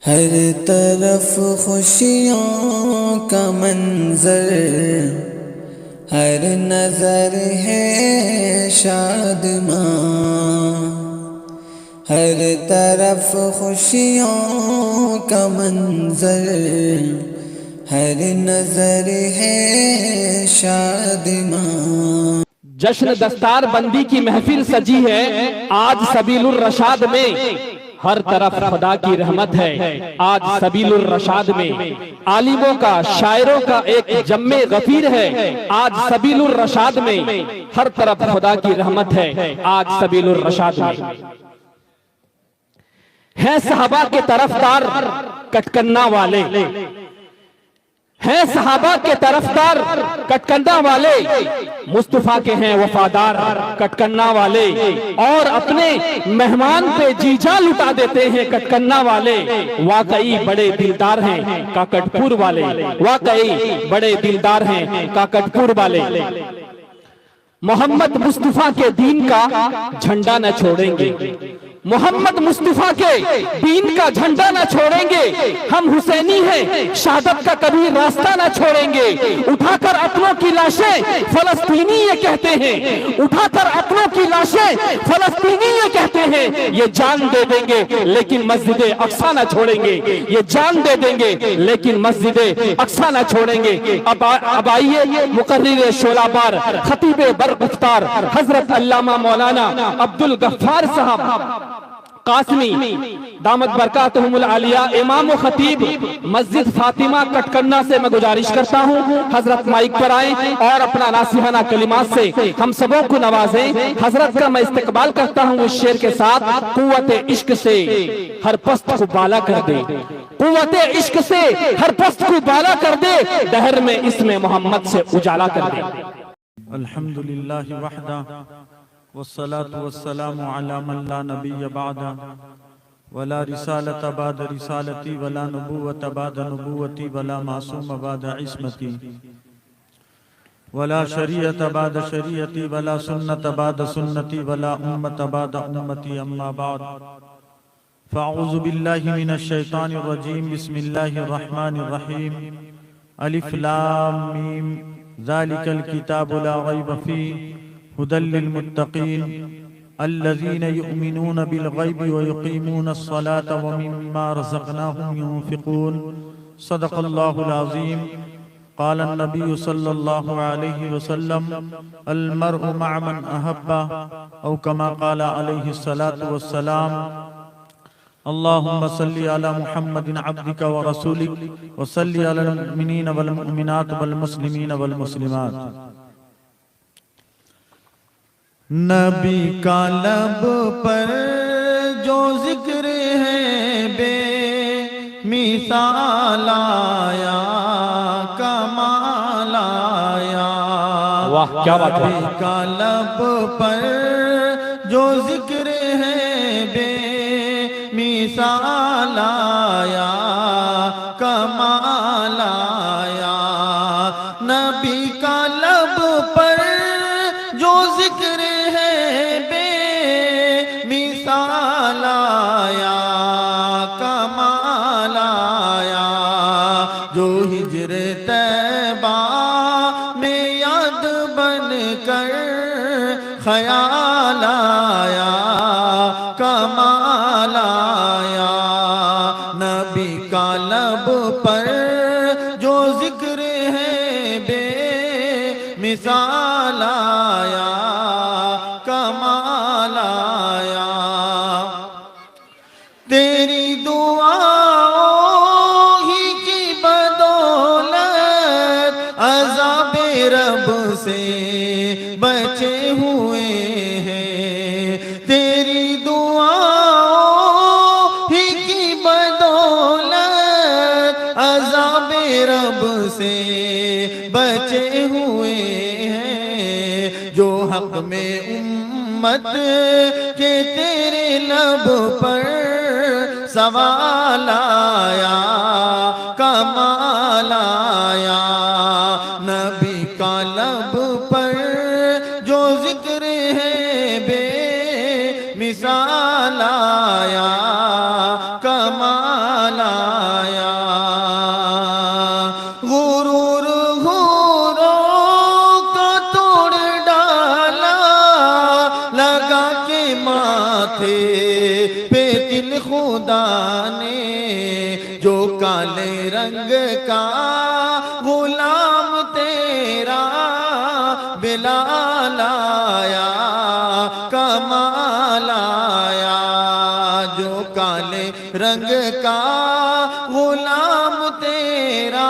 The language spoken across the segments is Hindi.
हर तरफ खुशियों का मंजर, हर नजर है शादमां। हर तरफ खुशियों का मंजर, हर नजर है शादमां। जश्न दस्तार बंदी की महफिल सजी है आज सबीलुर रशाद में। हर तरफ खुदा की रहमत है आज सबीलुर रशाद में। आलिमों का शायरों का एक जम्मे गफीर है आज सबीलुर रशाद में। हर तरफ खुदा की रहमत है आज सबीलुर रशाद में। हैं सहाबा के तरफदार कटकन्ना वाले, हैं सहाबा के तरफदार कटकन्ना वाले, मुस्तफा के हैं वफादार कटकन्ना वाले। और अपने मेहमान पे जीजा लुटा देते हैं कटकन्ना वाले। वाकई बड़े दिलदार हैं काकटपुर वाले, वाकई बड़े दिलदार हैं काकटपुर वाले। मोहम्मद मुस्तफा के दीन का झंडा न छोड़ेंगे, मोहम्मद मुस्तफा के दीन का झंडा न छोड़ेंगे। हम हुसैनी हैं शहादत का कभी रास्ता न छोड़ेंगे। उठाकर अपनों की लाशें फलस्तीनी ये कहते हैं, उठाकर अपनों की लाशें फलस्तीनी ये कहते हैं। ये जान दे देंगे लेकिन मस्जिद अक्सा न छोड़ेंगे, ये जान दे देंगे लेकिन मस्जिद अक्सा न छोड़ेंगे। अब आइए मुकर्रिर शोलाबार खतीब बरगुफ्तार हजरत अल्लामा मौलाना अब्दुल गफ्फार साहब कासमी दामत बरकातहुमुल आलिया इमाम व खतीब मस्जिद फातिमा कटकन्ना से मैं गुजारिश करता हूँ हजरत माइक पर आए और अपना नासिहाना कलिमात से हम सबों को नवाजें। हजरत का मैं इस्तकबाल करता हूँ इस शेर के साथ। कुव्वते इश्क से हर पस्त को बाला कर दे, कुव्वते इश्क से हर पस्त को बाला कर दे, दहर में इसमें मोहम्मद से उजाला कर दे। अल्हम्दुलिल्लाहि वहदा वस्सलातु वस्सलामु अला मन ला नबिय्य बअदा वला रिसालत बाद रिसालती वला नबुव्वत बाद नबुव्वती वला मासूम बाद इस्मती वला शरीयत बाद शरीयती वला सुन्नत बाद सुन्नती वला उम्मत बाद उम्मती अम्मा बाद फ़अऊज़ु बिल्लाहि मिनश शैतानिर रजीम बिस्मिल्लाहिर रहमानिर रहीम अलिफ लाम मीम ज़ालिकल किताबु ला रैब फ़ीह हुदल लिल मुत्तक़ीन अल्लज़ीना युमिनून बिल ग़ैबि व युक़ीमूनस सलाता व मिम्मा रज़क़नाहुम युनफ़िक़ून। सदक़ल्लाहुल अज़ीम। क़ाला नबी सल्लल्लाहु अलैहि वसल्लम अल मर्उ मअ मन अहब्बा औ कमा क़ाला अलैहि सलातु वस्सलाम। अल्लाहुम्मा सल्लि अला मुहम्मदिन अब्दिका व रसूलिक व सल्लि अलल मुमिनीन वल मुमिनात वल मुस्लिमीन वल मुस्लिमात। नबी का लब पर जो जिक्र है बेमिसाल आया कमाल आया। वाह क्या बात है। नबी का लब पर जो जिक्र है बेमिसाल आया कमाल आया। नबी का लब पर जो जिक्र मिसाल आया कमाल आया। जो हिज्र तैबा में याद बन कर ख्याल आया कमाल आया। नबी का लब पर जो जिक्र है बेमिसाल आया कमाल आया। तेरी दुआओं ही की बदौलत अज़ाबे रब से बचे हुए हैं। तेरी दुआओं ही की बदौलत अज़ाबे रब से बचे हुए हैं। जो हक में उम्मत के तेरे लब पर सवाल आया कमाल आया। नबी का लब पर जो जिक्र है बेमिसाल आया कमाल आया। काले रंग का गुलाम तेरा बिलाल आया कमाल आया। जो काले रंग का गुलाम तेरा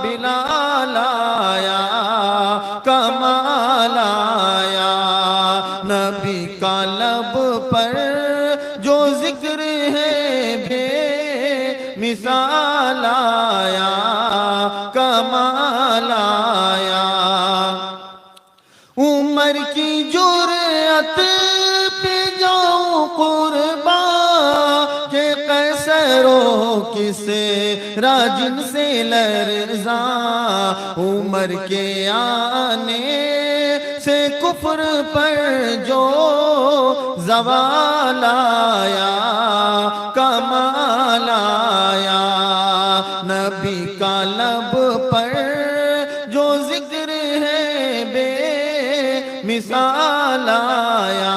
बिलाल आया कमाल आया। नबी का लब पर जो जिक्र है बे मिसाल आया कमाल आया। उमर की जुर्रत पे जाऊं कुर्बा के कैसरों किसे राजिन से लरज़ा। उमर के आने से कुफ्र पर जो ज़वाल आया कमाल आया। नबी का लब पर जो जिक्र है बे मिसाल आया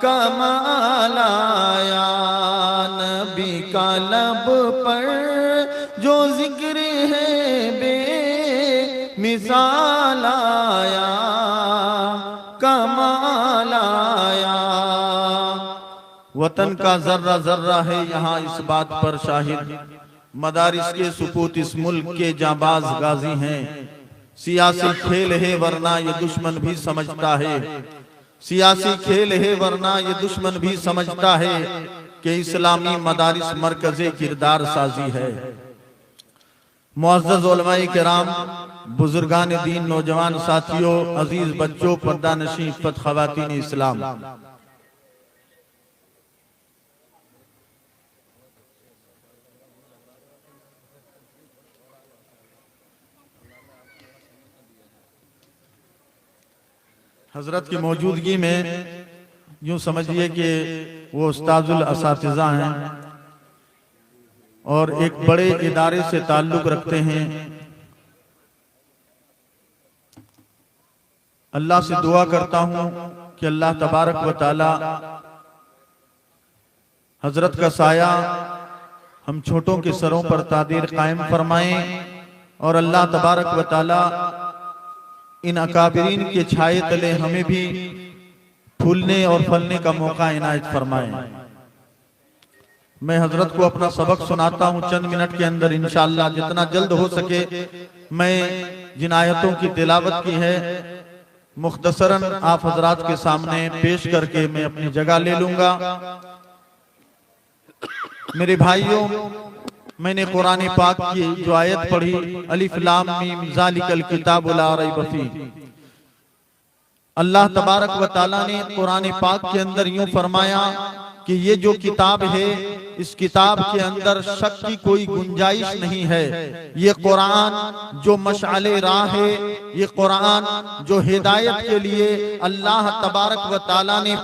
कमाल आया। नबी का लब पर जो जिक्र है बे मिसाल आया कमाल आया। वतन का जर्रा जर्रा है यहाँ इस बात पर शाहिद, मदारिस के सुपूत इस मुल्क के जाबाज गाजी हैं। सियासी खेल है वरना ये दुश्मन भी समझता है, सियासी खेल है वरना ये दुश्मन भी समझता है कि इस्लामी मदारिस मरकज़े किरदार साजी है। मुअज़्ज़ज़ उलमाए किराम, बुजुर्गान दीन, नौजवान साथियों, अजीज बच्चों, पर्दा नशीं इफ़्फ़त ख़वातीन इस्लाम, हजरत की मौजूदगी में यूं समझिए कि वो उस्ताजुल असातिज़ा हैं और एक बड़े इदारे से ताल्लुक रखते हैं। अल्लाह से दुआ करता हूं कि अल्लाह तबारक व तआला हजरत का साया हम छोटों के सरों पर तादीर कायम फरमाएं और अल्लाह तबारक व तआला इन अकाबिरीन के छाए तले हमें भी फूलने और फलने का मौका इनायत फरमाएं। मैं हजरत को अपना सबक सुनाता हूं चंद मिनट के अंदर इंशाअल्लाह, जितना जल्द हो सके। मैं जिन आयतों की तिलावत की है मुख्तसरन आप हजरात के सामने पेश करके मैं अपनी जगह ले लूंगा। मेरे भाइयों, मैंने कुरान पाक की जो आयत पढ़ी, अलिफ लाम मीम ज़ालिकल किताबु ला रैब फीह, अल्लाह तबारक व तआला ने कुरान पाक के अंदर यूं फरमाया कि ये जो किताब है, इस किताब के अंदर शक की कोई गुंजाइश नहीं है। ये कुरान जो मशअले राह है, ये कुरान जो हिदायत के लिए अल्लाह तबारक व तआला ने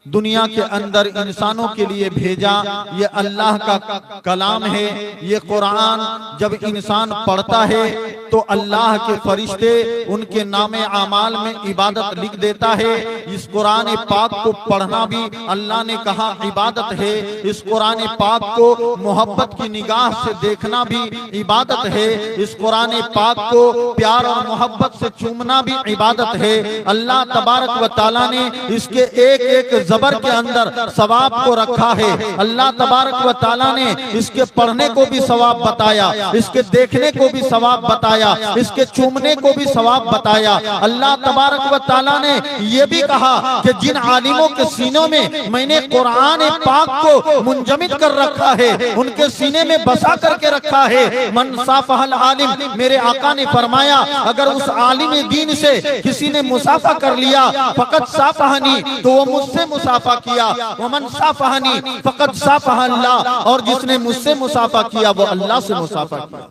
दुनिया के अंदर इंसानों के लिए भेजा, ये अल्लाह का कलाम है। ये कुरान जब इंसान पढ़ता है तो अल्लाह के फरिश्ते उनके नामे आमाल में इबादत लिख देता है। इस कुरान पाक को पढ़ना भी अल्लाह ने कहा इबादत है। इस कुरान पाक को मोहब्बत की निगाह से देखना भी इबादत है। इस कुरान पाक को प्यार और मोहब्बत से चूमना भी इबादत है। अल्लाह तबारक व तआला ने इसके एक एक ज़बर के अंदर सवाब को रखा है। अल्लाह तबारक व तआला ने इसके पढ़ने को भी सवाब बताया, इसके देखने को भी सवाब बताया, इसके चूमने को भी सवाब बताया। अल्लाह तबारक व तआला ने यह भी कहा कि जिन आलिमों के सीनों में मैंने कुरान पाक को मुंजमिद कर रखा है, उनके सीने में बसा करके रखा है। मन साफहल आलिम, मेरे आका ने फरमाया अगर उस आलिम दीन से किसी ने मुसाफा कर लिया फकत साफहनी, तो वो मुझसे मुसाफा किया। वमन साफहनी फकत साफह अल्लाह, और जिसने मुझसे मुसाफा किया वो अल्लाह से मुसाफा किया।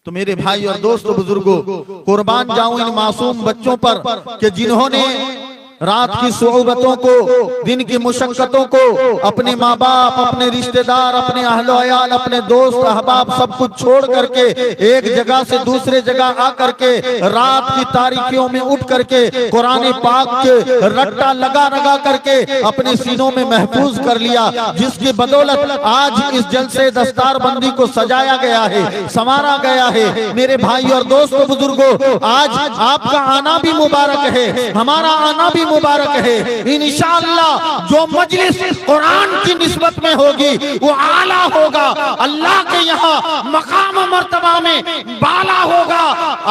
तो मेरे भाई और दोस्तों बुजुर्गों, कुर्बान जाऊं इन मासूम बच्चों पर कि जिन्होंने रात की सोबतों को, दिन की मुशक्कतों को, अपने माँ बाप, अपने रिश्तेदार, अपने अहलो अयाल, अपने दोस्त अहबाब सब कुछ छोड़ करके एक जगह से दूसरे जगह आकर के रात की तारीखियों में उठ करके कुरान पाक के रट्टा लगा लगा करके अपने सीनों में महफूज कर लिया, जिसकी बदौलत आज इस जलसे दस्तारबंदी को सजाया गया है, संवारा गया है। मेरे भाई और दोस्तों बुजुर्गों, आज आपका आना भी मुबारक है, हमारा आना भी मुबारक है। इंशाअल्लाह जो मजलिस कुरान की निस्बत में होगी वो आला होगा, अल्लाह के यहाँ मकाम मर्तबा में बाला होगा।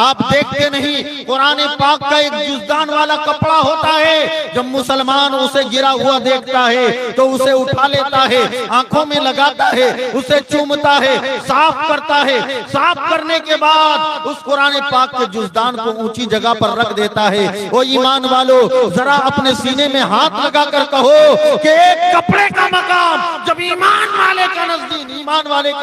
आप देखते नहीं, कुरान पाक का एक जुज़दान वाला कपड़ा होता है, जब मुसलमान उसे गिरा हुआ देखता है तो उसे उठा लेता है, आंखों में लगाता है, उसे चूमता है, साफ करता है। साफ करने के बाद उस कुरान पाक के जुज़दान को ऊंची जगह पर रख देता है। वो ईमान वालों, जरा अपने सीने में हाथ लगा कर कहो कि एक कपड़े का मकाम जब ईमान वाले के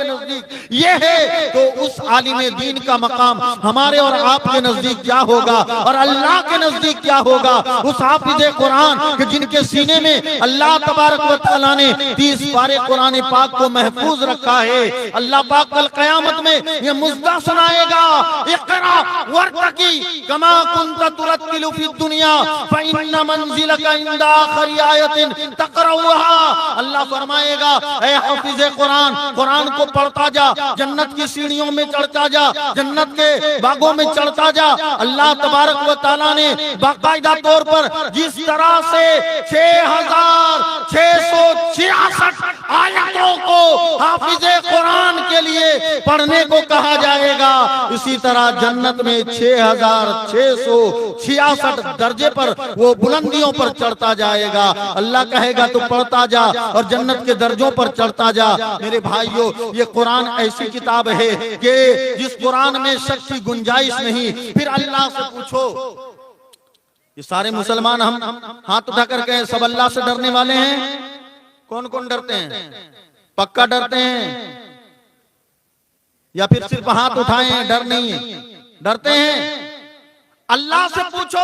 नजदीक ये है, तो उस आलिम दीन का मकाम हमारे और आपके नजदीक क्या होगा और अल्लाह के नजदीक क्या होगा। उस हाफिज़ कुरान कि जिनके सीने में अल्लाह तबारक व तआला ने 30 पारे कुरान पाक को महफूज रखा है, अल्लाह पाक कल क़यामत में ये मुज़्दा सुनाएगा, इक़रा वर्तकी कमा कुन्त तुरत्तिलु फ़िद दुनिया फ़इन्न मंज़िलका इंदा आखिरी आयतिन तक़रऊहा। अल्लाह फरमाएगा, ऐ हाफिज़ कुरान, कुरान को पढ़ता जा, जन्नत की सीढ़ियों में चढ़ता जा, जन्नत के बागों में चढ़ता जा। अल्लाह तबारक व तआला ने बाकायदा तौर पर जिस तरह से 6666 आयतों को हाफिज़ कुरान के लिए पढ़ने को कहा जाएगा, इसी तरह जन्नत में 6666 दर्जे पर वो बुलंदियों पर चढ़ता जाएगा। अल्लाह कहेगा तो पढ़ता जा और जन्नत के दर्जों पर चढ़ता जा। मेरे भाइयों, ये कुरान ऐसी किताब है कि जिस कुरान में शक की गुंजाइश नहीं। फिर अल्लाह से पूछो, ये सारे मुसलमान हम हाथ उठा कर कहें सब अल्लाह से डरने वाले हैं? कौन कौन डरते हैं? पक्का डरते हैं या फिर सिर्फ हाथ उठाएं, डर नहीं है? डरते हैं। अल्लाह से पूछो,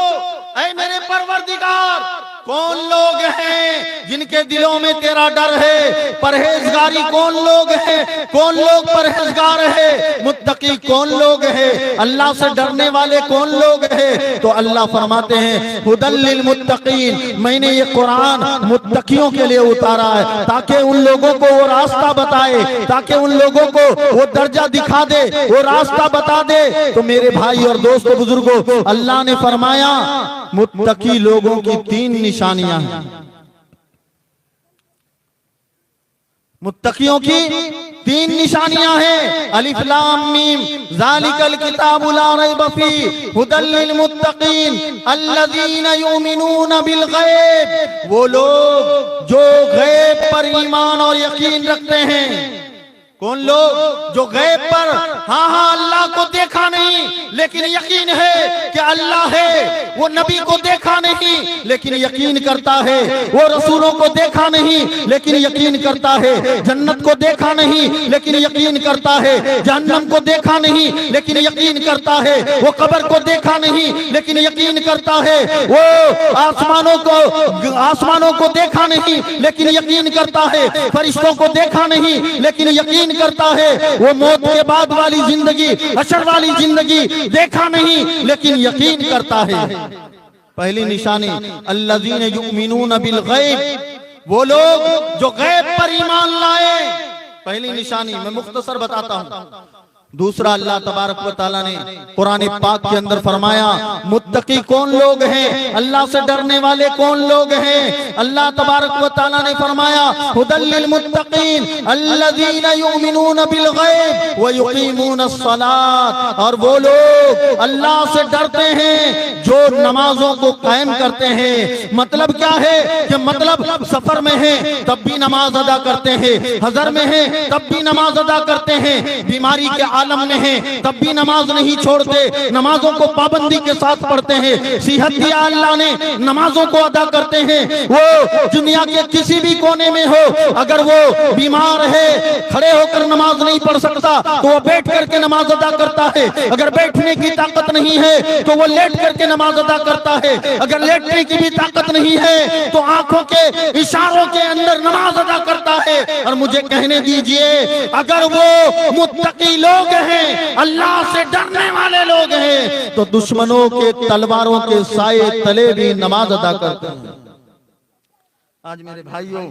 ऐ मेरे परवरदिगार, कौन लोग हैं जिनके दिलों में तेरा डर है? परहेजगारी कौन लोग हैं? कौन लोग परहेजगार है? मुत्तकी कौन लोग हैं? अल्लाह से डरने वाले कौन लोग हैं? तो अल्लाह फरमाते हैं, हुदल लिल मुत्तकीन, मैंने ये कुरान मुत्तकियों के लिए उतारा है ताकि उन लोगों को वो रास्ता बताए, ताकि उन लोगों को वो दर्जा दिखा दे, वो रास्ता बता दे। तो मेरे भाई और दोस्तों बुजुर्गों, अल्लाह ने फरमाया मुत्तकी लोगों की 3 निशानियां हैं। मुत्तकियों की 3 निशानियां हैं। अलिफ लाम मीम ज़ालिकल किताबु ला रैब फीह हुदल लिल मुत्तकीन अल्लज़ीना युमिनूना बिल गैब, वो लोग जो गैब पर ईमान और यकीन रखते हैं। कौन लोग? जो गैब पर, हाँ अल्लाह को देखा नहीं लेकिन यकीन है कि अल्लाह है। वो नबी को देखा नहीं लेकिन यकीन करता है। वो रसूलों को देखा नहीं लेकिन यकीन करता है। जन्नत को देखा नहीं लेकिन यकीन करता है। जहन्नम को देखा नहीं लेकिन यकीन करता है। वो कब्र को देखा नहीं लेकिन यकीन करता है। वो आसमानों को देखा नहीं लेकिन यकीन करता है। फरिश्तों को देखा नहीं लेकिन यकीन करता है। वो मौत के बाद वाली जिंदगी, हशर वाली जिंदगी देखा नहीं लेकिन यकीन करता है। पहली निशानी अल्लज़ीना युमिनूना बिल गैब, वो लोग जो गैब पर ईमान लाए। पहली निशानी मैं मुख्तसर बताता हूं। दूसरा, अल्लाह तबारक व तआला ने कुरान पाक के अंदर फरमाया मुत्तकी कौन लोग हैं, अल्लाह से डरने वाले कौन लोग हैं। अल्लाह तबारक व तआला ने फरमाया हुदल लिल मुत्तकीन अल्लज़ीना युमिनूना बिल गैब व युकीमूनस सलात, और वो लोग अल्लाह से डरते हैं जो नमाजों को कायम करते हैं। मतलब क्या है कि मतलब सफर में है तब भी नमाज अदा करते हैं, हजर में है तब भी नमाज अदा करते हैं, बीमारी के आलम में हैं तब भी नमाज नहीं छोड़ते, नमाजों को पाबंदी के साथ पढ़ते हैं। सेहत दिया अल्लाह ने, नमाजों को अदा करते हैं। वो दुनिया के किसी भी कोने में हो, अगर वो बीमार है, खड़े होकर नमाज नहीं पढ़ सकता तो वो बैठ करके नमाज अदा करता है। अगर बैठने की ताकत नहीं है तो वो लेट करके नमाज अदा करता है। अगर लेटने की भी ताकत नहीं है तो आंखों के इशारों के अंदर नमाज अदा करता है। और मुझे कहने दीजिए, अगर वो मुत्तकी लोग हैं, अल्लाह से डरने वाले लोग हैं, तो दुश्मनों के तलवारों के साए तले भी नमाज अदा करते हैं। आज मेरे भाइयों,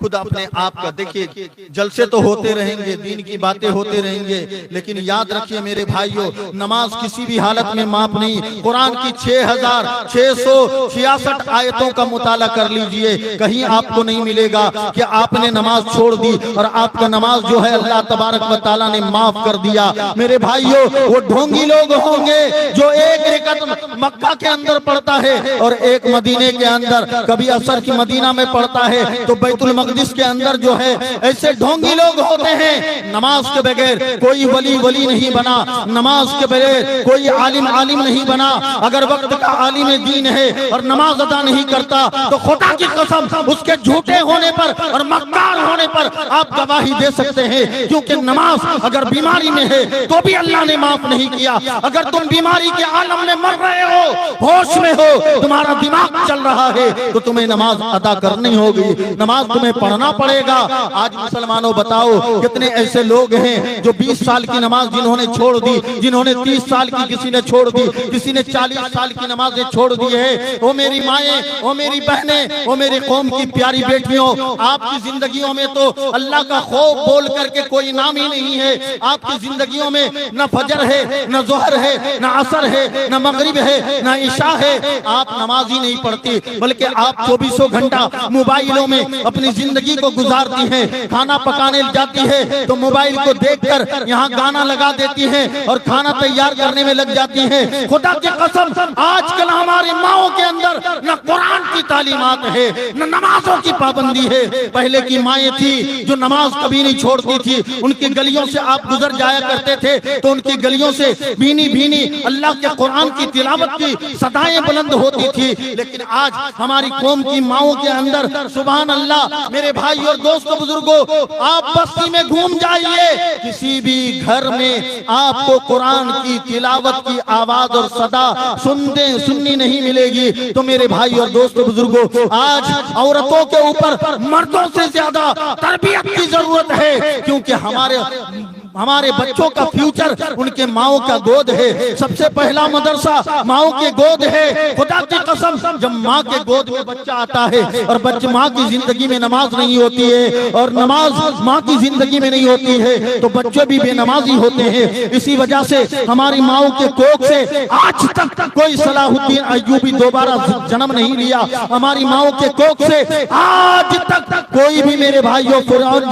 खुद अपने आप का देखिए, जलसे तो होते रहेंगे, दीन की बातें होते रहेंगे, लेकिन याद रखिए मेरे भाइयों, नमाज किसी भी हालत में माफ नहीं। कुरान की 6666 आयतों का मुताला कर लीजिए, कहीं आपको नहीं मिलेगा कि आपने नमाज छोड़ दी और आपका नमाज जो है अल्लाह तबारक व तआला ने माफ कर दिया। मेरे भाइयों, वो ढोंगी लोग होंगे जो एक रकात मक्का के अंदर पढ़ता है और एक मदीने के अंदर, कभी असर की मदीना में पढ़ता है तो बैतुल मकदिस के अंदर जो है, ऐसे ढोंगी लोग होते हैं। नमाज के बगैर कोई वली नहीं बना, नमाज के बगैर कोई आलिम नहीं बना। अगर वक्त का आलिम दीन है और नमाज अदा नहीं करता तो खुदा की कसम उसके झूठे होने पर और मक्कार होने पर आप गवाही दे सकते हैं, क्योंकि नमाज अगर बीमारी में है तो भी अल्लाह ने माफ नहीं किया। अगर तुम बीमारी के आलम में मर रहे हो, होश में हो, तुम्हारा दिमाग चल रहा है, तो तुम्हें नमाज अदा करनी होगी, नमाज तुम्हें पढ़ना पड़ेगा। आज मुसलमानों बताओ, कितने ऐसे लोग हैं जो 20 साल की नमाज जिन्होंने छोड़ दी, जिन्होंने 30 साल की किसी ने छोड़ दी, किसी ने 40 साल की नमाजें छोड़ दी है। ओ मेरी माएं, ओ मेरी बहनें, ओ मेरी कौम की प्यारी बेटियों, आपकी जिंदगियों में तो अल्लाह का खौफ बोल करके कोई नाम ही नहीं है। आपकी जिंदगियों में न फजर है, न जोहर है, न असर है, न मगरिब है, न इशा है। आप नमाज ही नहीं पढ़ती, बल्कि आप 24 घंटा मोबाइलों में अपनी जिंदगी को गुजारती हैं। खाना पकाने जाती है तो मोबाइल को देखकर यहाँ गाना लगा देती हैं और खाना तैयार करने में लग जाती हैं। खुदा की कसम, आजकल हमारी माओं के अंदर न कुरान की तालीमात है, न नमाजों की पाबंदी है। पहले की माएँ थी जो नमाज कभी नहीं छोड़ती थी, उनकी गलियों से आप गुजर जाया करते थे तो उनकी गलियों से भीनी भीनी अल्लाह के कुरान की तिलावत की सदाएं बुलंद होती थी। लेकिन आज हमारी कौम की माओं के अंदर, सुभान अल्लाह, मेरे भाई और दोस्तों बुजुर्गों, आप बस्ती में घूम जाइए, किसी भी घर में आपको कुरान की तिलावत की आवाज और सदा सुननी नहीं मिलेगी। तो मेरे भाई और दोस्तों बुजुर्गों, आज औरतों के ऊपर मर्दों से ज्यादा तरबियत की जरूरत है, क्योंकि हमारे बच्चों का फ्यूचर उनके माओं का गोद है। सबसे पहला मदरसा माओं के गोद है। खुदा की कसम, जब माँ के गोद में बच्चा आता है और बच्चे माँ की जिंदगी में नमाज नहीं होती है और नमाज माँ की जिंदगी में नहीं होती है तो बच्चे भी बेनमाजी होते हैं। इसी वजह से हमारी माओं के कोख से आज तक कोई सलाहुद्दीन अय्यूबी दोबारा जन्म नहीं लिया। हमारी माओं के कोख से आज तक कोई भी, मेरे भाइयों, फिरौन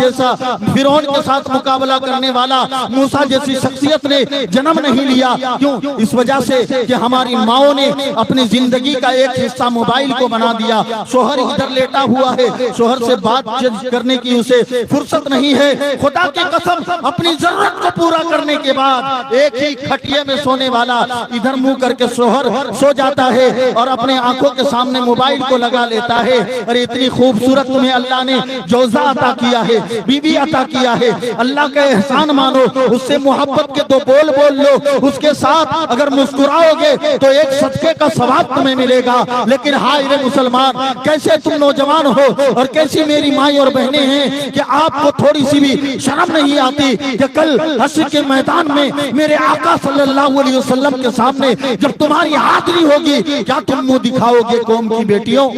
के साथ मुकाबला करने वाला मूसा जैसी शख्सियत ने जन्म नहीं लिया। क्यों? इस वजह से कि हमारी माओं ने अपनी जिंदगी का एक हिस्सा मोबाइल को बना दिया। शोहर इधर लेटा हुआ है, शोहर से बात करने की उसे फुर्सत नहीं है। खुदा की कसम, अपनी जरूरत को पूरा करने के बाद एक ही खटिया में सोने वाला इधर मुंह करके शोहर सो जाता है और अपने आंखों के सामने मोबाइल को लगा लेता है। अरे इतनी खूबसूरत तुम्हें अल्लाह ने जोजा अता किया है, बीवी अता किया है, अल्लाह का एहसान मानो, उससे मोहब्बत के दो बोल बोल लो, उसके साथ अगर मुस्कुराओगे तो एक सदके का सवाब तुम्हें मिलेगा। लेकिन हाय रे मुसलमान, कैसे तुम नौजवान हो और कैसी मेरी माई और बहनें हैं कि आपको थोड़ी सी भी शर्म नहीं आती कि कल हश्र के मैदान में मेरे आका सल्लल्लाहु अलैहि वसल्लम के सामने जब तुम्हारी हाजिरी होगी, क्या तुम मुंह दिखाओगे कौम की बेटियों?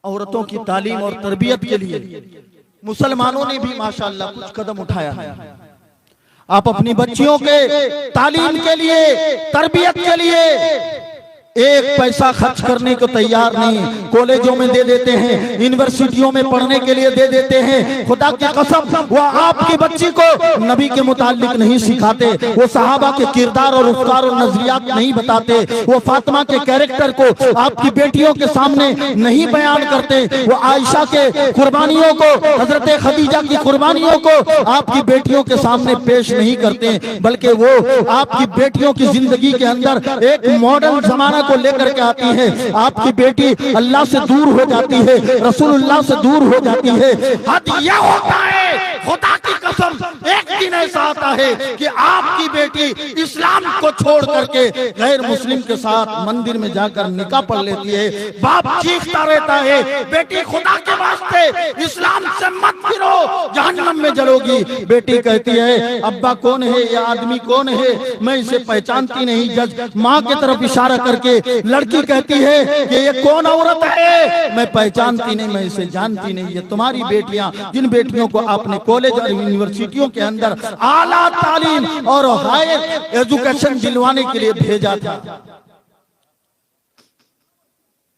औरतों की तालीम और तरबियत के लिए मुसलमानों ने भी माशाअल्लाह कुछ कदम उठाया है। आप अपनी बच्चियों के तालीम के लिए, तरबियत के लिए एक पैसा खर्च करने को तैयार नहीं, कॉलेजों में दे देते हैं, यूनिवर्सिटियों में पढ़ने के लिए दे देते हैं। खुदा की कसम वो आपकी बच्ची को नबी के मुतालिक नहीं सिखाते, वो सहाबा के किरदार और अफकार और नजरियात नहीं बताते, वो फातिमा के कैरेक्टर को आपकी बेटियों के सामने नहीं बयान करते, वो आयशा के कुर्बानियों को, हजरत खदीजा की कुर्बानियों को आपकी बेटियों के सामने पेश नहीं करते, बल्कि वो आपकी बेटियों की जिंदगी के अंदर एक मॉडर्न जमाना को लेकर के आती है। आपकी बेटी अल्लाह से दूर हो जाती है, रसूलुल्लाह से दूर हो जाती है। हद यह होता है, खुदा की कसम एक दिन ऐसा आता है कि आपकी बेटी इस्लाम को छोड़ करके गैर मुस्लिम के साथ मंदिर में जाकर निकाह पढ़ लेती है। बाप चीखता रहता है, बेटी खुदा के वास्ते इस्लाम से मत फिरो, जहन्नम में जलोगी। बेटी कहती है, अब्बा कौन है, ये आदमी कौन है, मैं इसे पहचानती नहीं। जज माँ की तरफ इशारा करके लड़की कहती है कि ये कौन औरत है, मैं पहचानती नहीं, मैं इसे जानती नहीं। ये तुम्हारी बेटियां, जिन बेटियों को आपने कॉलेज और यूनिवर्सिटियों के अंदर आला तालीम और हायर एजुकेशन दिलवाने के लिए भेजा था।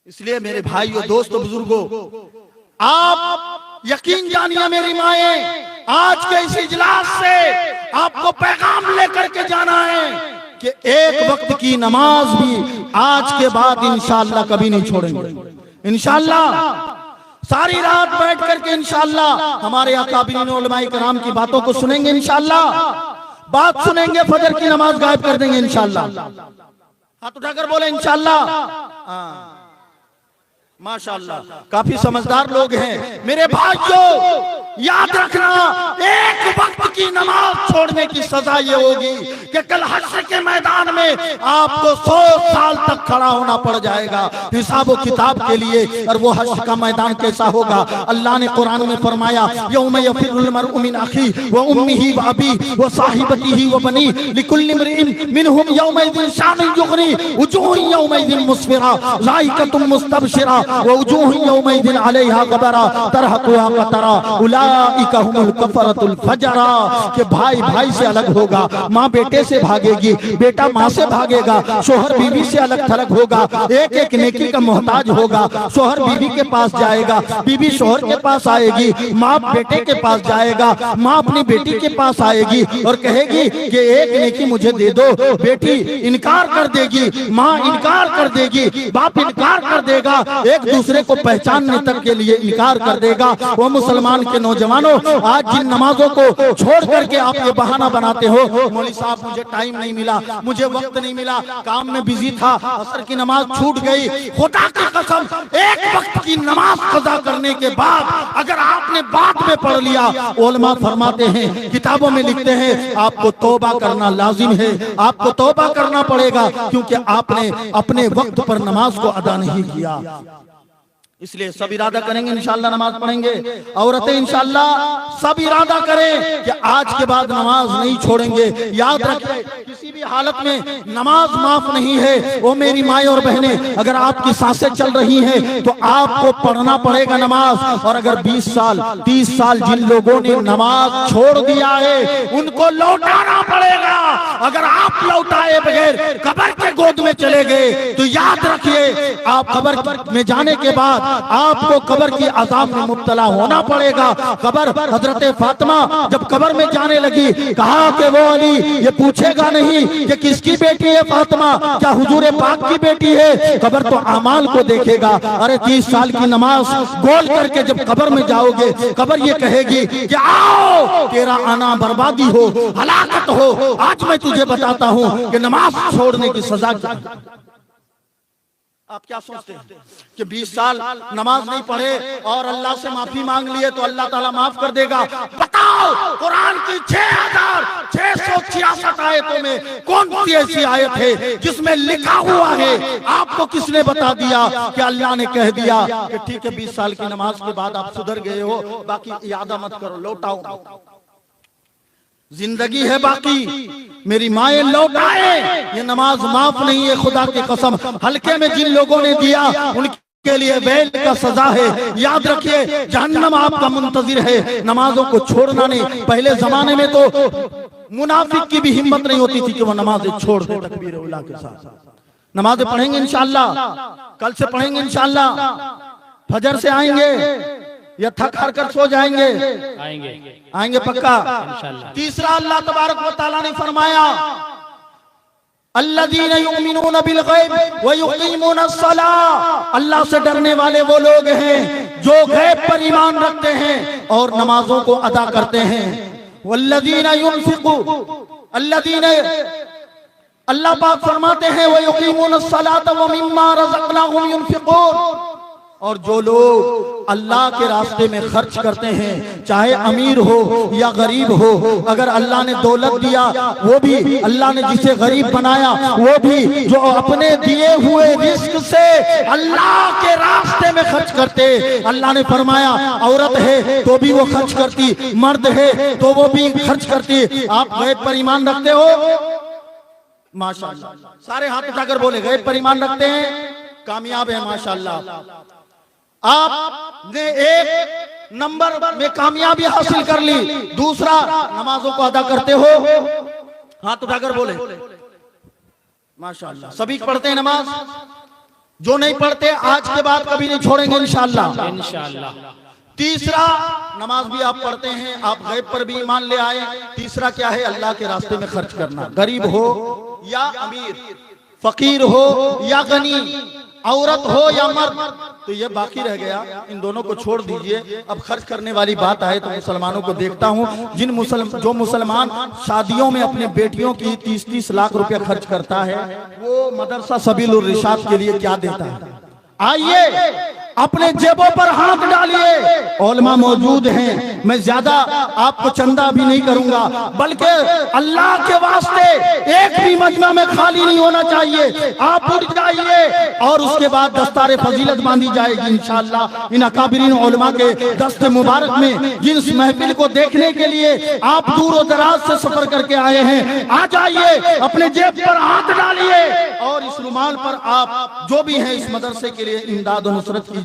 इसलिए मेरे भाइयों, दोस्तों, बुजुर्गों, आप यकीन जानिए मेरी माएं, आज के इस इजलास से आपको पैगाम लेकर के जाना है कि एक वक्त की नमाज भी आज के बाद इंशाअल्लाह कभी नहीं छोड़ेंगे। इंशाअल्लाह सारी रात बैठ करके इंशाअल्लाह हमारे अकाबिरीन उलमाए कराम की बातों को सुनेंगे, इंशाअल्लाह बात सुनेंगे, फजर की नमाज गायब कर देंगे इंशाअल्लाह। हाथ उठाकर बोले इंशाअल्लाह। माशाअल्लाह, काफी समझदार लोग हैं। मेरे भाइयों, याद रखना, एक वक्त की नमाज छोड़ने की सजा ये होगी कि कल हश्र के मैदान में आपको 100 साल तक खड़ा होना पड़ जाएगा हिसाब व किताब के लिए। और वो हश्र का मैदान कैसा होगा? अल्लाह ने कुरान में फरमाया, यौम यफिरुल मरउ मिन अखी व उम्मिही व अबी व साहिबतिही व बनी लिकुल्लि इम्रिइन मिनहुम यौमइज़िन शानुन युग़नी वजूहुन यौमइज़िन मुस्फिरा ज़ाइक़तुन मुस्तबशिरा व वजूहुन यौमइज़िन अलैहा ग़बरा तरहक़ुहा क़तरा उलाइका हुमुल कफ़रतुल फजरा। कि भाई भाई से अलग होगा, माँ बेटे से भागेगी, बेटा माँ से भागेगा, शोहर बीवी से अलग थलग होगा, एक एक नेकी का मोहताज होगा। शोहर बीवी के पास जाएगा, बीवी शोहर के पास आएगी, माँ बेटे के पास जाएगा, माँ अपनी बेटी के पास आएगी और कहेगी कि एक नेकी मुझे दे दो। बेटी इनकार कर देगी, माँ इनकार कर देगी, बाप इनकार कर देगा, एक दूसरे को पहचानने तक के लिए इनकार कर देगा। वो मुसलमान के नौजवानों, आज जिन नमाजों को छोड़ करके आप ये बहाना बनाते हो, मौलवी साहब मुझे टाइम नहीं मिला, मुझे वक्त नहीं मिला, काम में बिजी था, असर की नमाज छूट गई। खुदा की कसम, एक वक्त की नमाज कज़ा करने के बाद अगर आपने बाद में पढ़ लिया, उलमा फरमाते हैं, किताबों में लिखते हैं, आपको तौबा करना लाजिम है, आपको तौबा करना पड़ेगा, क्योंकि आपने अपने वक्त पर नमाज को अदा नहीं किया। इसलिए सब इरादा करेंगे इंशाअल्लाह नमाज पढ़ेंगे। औरतें इंशाअल्लाह सब इरादा करें कि आज के बाद नमाज नहीं छोड़ेंगे। याद रखें, किसी भी हालत में नमाज माफ नहीं है। वो मेरी माएं और बहनें, अगर आपकी सांसें चल रही हैं तो आपको पढ़ना पड़ेगा नमाज। और अगर 20 साल 30 साल जिन लोगों ने नमाज छोड़ दिया है, उनको लौटाना पड़ेगा। अगर आप लौटाए बगैर कब्र के गोद में चले गए तो याद रखिए, आप कब्र में जाने के बाद आपको कब्र की अजाब में मुब्तला होना पड़ेगा। कब्र, हजरत फातिमा जब कब्र में जाने लगी, कहा कि वो अली ये पूछेगा नहीं कि किसकी बेटी है फातिमा, क्या हुजूर पाक की बेटी है? कब्र तो अमाल को देखेगा। अरे 30 साल की नमाज गोल करके जब कब्र में जाओगे, कब्र ये कहेगी कि आओ, तेरा आना बर्बादी हो, हलाकत हो। आज मैं तुझे बताता हूँ कि नमाज छोड़ने की सजा क्या। आप क्या सोचते हैं कि 20 साल नमाज नहीं पढ़े और अल्लाह से माफी मांग लिए तो अल्लाह ताला माफ कर देगा? बताओ, कुरान की 6666 आयतों में कौन सी ऐसी आयत है जिसमें लिखा हुआ है, आपको किसने बता दिया कि अल्लाह ने कह दिया कि ठीक है 20 साल की नमाज के बाद आप सुधर गए हो, बाकी यादा मत करो, लौटाओ, जिंदगी है बाकी, मेरी माएं लौटाए। ये नमाज माफ नहीं है, खुदा की कसम। हल्के में जिन लोगों ने दिया उनके लिए वैल का सजा है। याद रखिए, जहन्नम आपका मुंतजिर है। नमाजों को छोड़ना नहीं। पहले जमाने में तो मुनाफिक की भी हिम्मत नहीं होती थी कि वो नमाजें छोड़ दे तकबीर उला के साथ। नमाजें पढ़ेंगे इंशाअल्लाह, कल से पढ़ेंगे इंशाअल्लाह, फजर से आएंगे या थक हार कर सो जाएंगे? आएंगे पक्का इंशाअल्लाह। तीसरा अल्लाह तबारक व तआला ने फरमाया अल्लज़ीना युमिनूना बिल गैब व युकीमूना सलाह, अल्लाह से डरने वाले वो लोग हैं जो गैब पर ईमान रखते हैं और नमाजों को अदा करते हैं। वल्लज़ीना युनफिकू, अल्लज़ीना, अल्लाह पाक फरमाते हैं व युकीमूना सलात व मिम्मा रज़क़नाहुम युनफिकून, और जो लोग अल्लाह के रास्ते में खर्च करते हैं, चाहे अमीर हो या गरीब हो, अगर अल्लाह ने दौलत दिया वो भी, अल्लाह ने जिसे गरीब बनाया वो भी, जो अपने दिए हुए रिस्क से अल्लाह के रास्ते में खर्च करते। अल्लाह ने फरमाया औरत है तो भी वो खर्च करती, मर्द है तो वो भी खर्च करती। आप गैब पर ईमान रखते हो? माशाअल्लाह, सारे हाथ उठाकर बोले गैब पर ईमान रखते हैं, कामयाब है माशाअल्लाह। आपने एक नंबर में कामयाबी हासिल कर ली। दूसरा, नमाजों को अदा करते हो? हाथ उठाकर बोले माशाअल्लाह। सभी पढ़ते हैं नमाज? जो नहीं पढ़ते आज के बाद कभी नहीं छोड़ेंगे इंशाअल्लाह। तीसरा, नमाज भी आप पढ़ते हैं, आप गैब पर भी ईमान ले आए। तीसरा क्या है? अल्लाह के रास्ते में खर्च करना, गरीब हो या अमीर, फकीर हो या गनी, औरत हो या मर्द, तो ये बाकी रह गया। इन दोनों को छोड़ दीजिए। अब खर्च करने वाली बात आए तो मुसलमानों को देखता हूँ, जो मुसलमान शादियों में अपने बेटियों की 30-30 लाख रुपया खर्च करता है, वो मदरसा सबीलुर रिशाद के लिए क्या देता है? आइए अपने जेबों पर हाथ डालिए, उलमा मौजूद हैं। मैं ज्यादा आपको चंदा भी नहीं करूंगा, बल्कि अल्लाह के वास्ते एक भी मजमा में खाली नहीं होना चाहिए। आप उठ जाइए और उसके बाद दस्तारे फजीलत बांधी जाएगी इंशाअल्लाह। इन अकाबिरीन उलमा के दस्ते मुबारक में जिस महफिल को देखने के लिए आप दूर दराज से सफर करके आए हैं, आ जाइए, अपने जेब पर हाथ डालिए और इस रुमाल पर आप जो भी हैं इस मदरसे के लिए इमदाद और नुसरत कीजिए।